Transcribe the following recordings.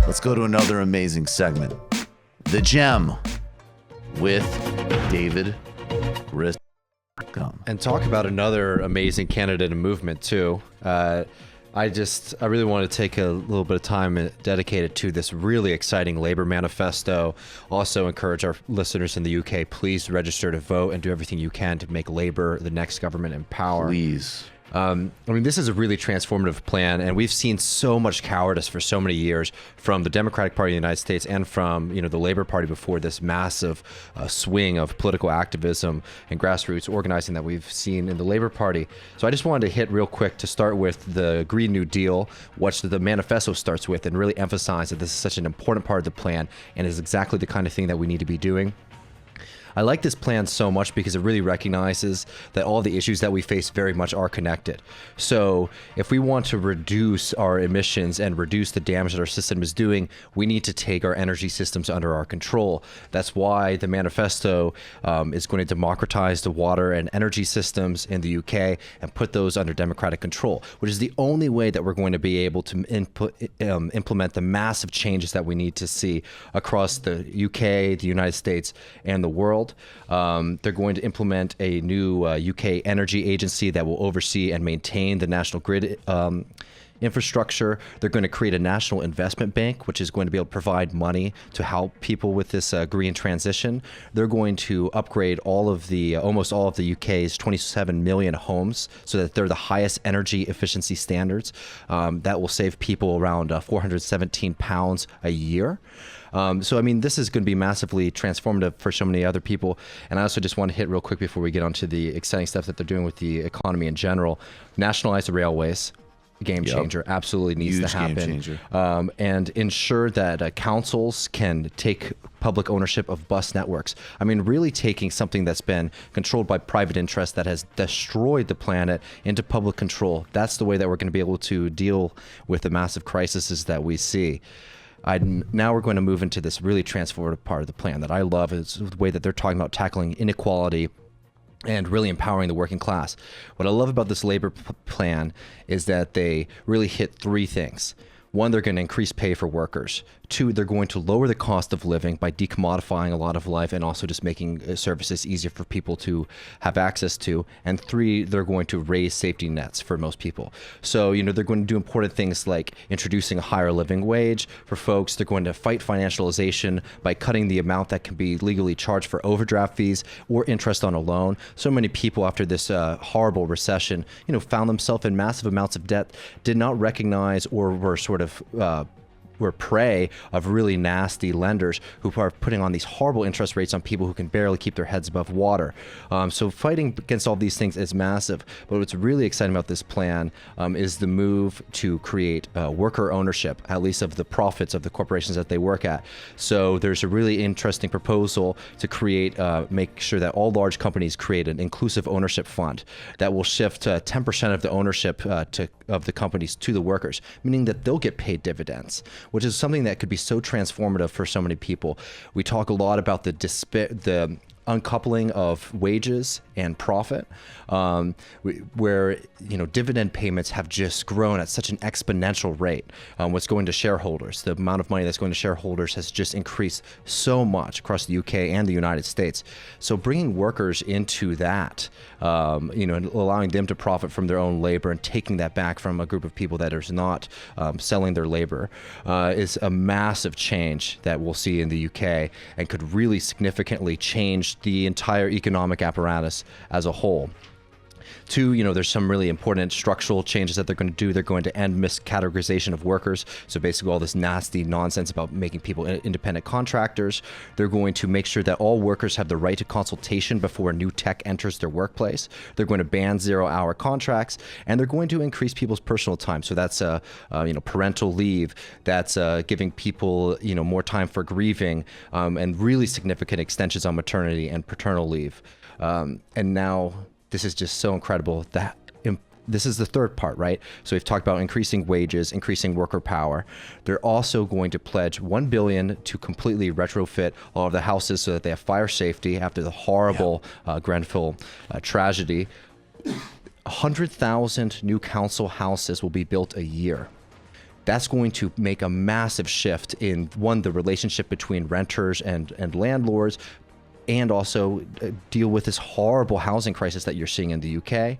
Let's go to another amazing segment. The Gem with David Griscom. And talk about another amazing candidate and movement too. I really want to take a little bit of time and dedicate it to this really exciting labor manifesto. Also encourage our listeners in the UK, please register to vote and do everything you can to make Labour the next government in power. Please. This is a really transformative plan, and we've seen so much cowardice for so many years from the Democratic Party of the United States and from the Labour Party before this massive swing of political activism and grassroots organizing that we've seen in the Labour Party. So I just wanted to hit real quick to start with the Green New Deal, which the manifesto starts with, and really emphasize that this is such an important part of the plan and is exactly the kind of thing that we need to be doing. I like this plan so much because it really recognizes that all the issues that we face very much are connected. So if we want to reduce our emissions and reduce the damage that our system is doing, we need to take our energy systems under our control. That's why the manifesto is going to democratize the water and energy systems in the UK and put those under democratic control, which is the only way that we're going to be able to implement the massive changes that we need to see across the UK, the United States, and the world. They're going to implement a new UK energy agency that will oversee and maintain the national grid infrastructure. They're going to create a national investment bank, which is going to be able to provide money to help people with this green transition. They're going to upgrade almost all of the UK's 27 million homes so that they're the highest energy efficiency standards. That will save people around £417 a year. This is going to be massively transformative for so many other people. And I also just want to hit real quick before we get onto the exciting stuff that they're doing with the economy in general. Nationalize the railways. Game changer. Absolutely needs Huge to happen. Game changer. And ensure that councils can take public ownership of bus networks. Really taking something that's been controlled by private interests that has destroyed the planet into public control. That's the way that we're going to be able to deal with the massive crises that we see. Now we're going to move into this really transformative part of the plan that I love. Is the way that they're talking about tackling inequality and really empowering the working class. What I love about this labor plan is that they really hit three things. One, they're going to increase pay for workers. Two, they're going to lower the cost of living by decommodifying a lot of life and also just making services easier for people to have access to. And three, they're going to raise safety nets for most people. So, they're going to do important things like introducing a higher living wage for folks. They're going to fight financialization by cutting the amount that can be legally charged for overdraft fees or interest on a loan. So many people after this horrible recession, found themselves in massive amounts of debt, did not recognize or were were prey of really nasty lenders who are putting on these horrible interest rates on people who can barely keep their heads above water. So fighting against all these things is massive. But what's really exciting about this plan is the move to create worker ownership, at least of the profits of the corporations that they work at. So there's a really interesting proposal to create, make sure that all large companies create an inclusive ownership fund that will shift 10% of the ownership of the companies to the workers, meaning that they'll get paid dividends, which is something that could be so transformative for so many people. We talk a lot about the uncoupling of wages and profit, where dividend payments have just grown at such an exponential rate. What's going to shareholders, the amount of money that's going to shareholders has just increased so much across the UK and the United States. So bringing workers into that, and allowing them to profit from their own labor and taking that back from a group of people that is not selling their labor is a massive change that we'll see in the UK and could really significantly change the entire economic apparatus as a whole. Two, there's some really important structural changes that they're going to do. They're going to end miscategorization of workers. So basically all this nasty nonsense about making people independent contractors. They're going to make sure that all workers have the right to consultation before new tech enters their workplace. They're going to ban 0-hour contracts, and they're going to increase people's personal time. So that's parental leave. That's giving people more time for grieving, and really significant extensions on maternity and paternal leave. And now this is just so incredible that this is the third part, right? So we've talked about increasing wages, increasing worker power. They're also going to pledge $1 billion to completely retrofit all of the houses so that they have fire safety after the horrible Grenfell tragedy. 100,000 new council houses will be built a year. that's going to make a massive shift in, one, the relationship between renters and landlords, and also deal with this horrible housing crisis that you're seeing in the UK.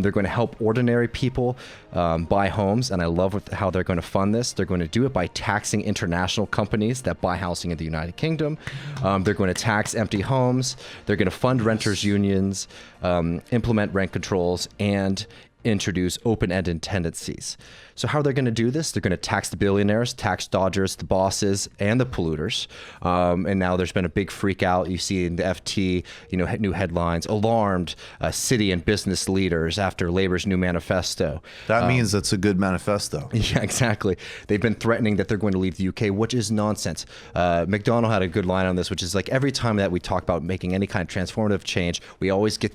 They're going to help ordinary people buy homes, and I love how they're going to fund this. They're going to do it by taxing international companies that buy housing in the United Kingdom. They're going to tax empty homes. They're going to fund renters' unions, implement rent controls, and introduce open-ended tenancies. So how are they going to do this? They're going to tax the billionaires, tax dodgers, the bosses, and the polluters. And now there's been a big freak out. You see in the FT, new headlines, alarmed city and business leaders after Labor's new manifesto. That means that's a good manifesto. Yeah, exactly. They've been threatening that they're going to leave the UK, which is nonsense. McDonald had a good line on this, which is like, every time that we talk about making any kind of transformative change, we always get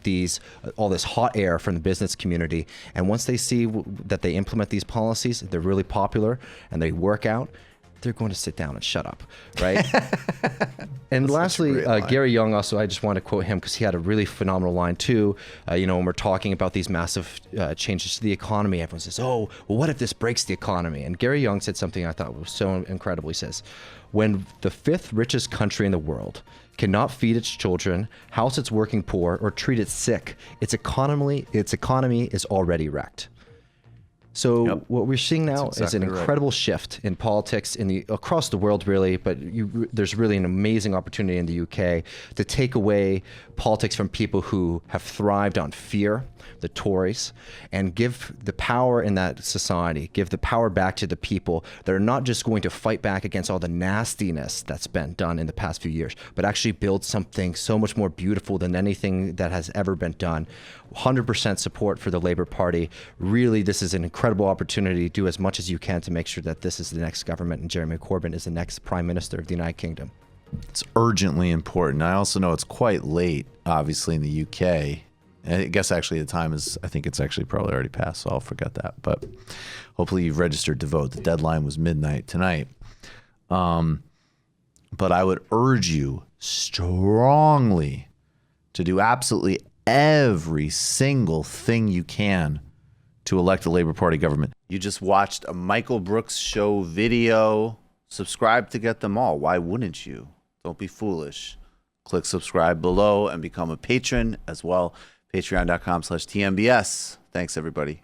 all this hot air from the business community. And once they see that they implement these policies, they're really popular and they work out, they're going to sit down and shut up, right? And lastly, Gary Young, also, I just want to quote him because he had a really phenomenal line too. When we're talking about these massive changes to the economy, everyone says, oh, well, what if this breaks the economy? And Gary Young said something I thought was so incredible. He says, when the fifth richest country in the world cannot feed its children, house its working poor, or treat it sick, its economy is already wrecked. So what we're seeing now is an incredible shift in politics across the world, really. But there's really an amazing opportunity in the UK to take away politics from people who have thrived on fear, the Tories, and give the power in that society, give the power back to the people that are not just going to fight back against all the nastiness that's been done in the past few years, but actually build something so much more beautiful than anything that has ever been done. 100% support for the Labour Party. Really, this is an incredible opportunity. Do as much as you can to make sure that this is the next government and Jeremy Corbyn is the next Prime Minister of the United Kingdom. It's urgently important. I also know it's quite late, obviously, in the UK. I guess actually the time is, I think it's actually probably already passed, so I'll forget that. But hopefully you've registered to vote. The deadline was midnight tonight. But I would urge you strongly to do absolutely every single thing you can to elect a Labour Party government. You just watched a Michael Brooks show video. Subscribe to get them all. Why wouldn't you? Don't be foolish. Click subscribe below and become a patron as well. Patreon.com/TMBS. Thanks, everybody.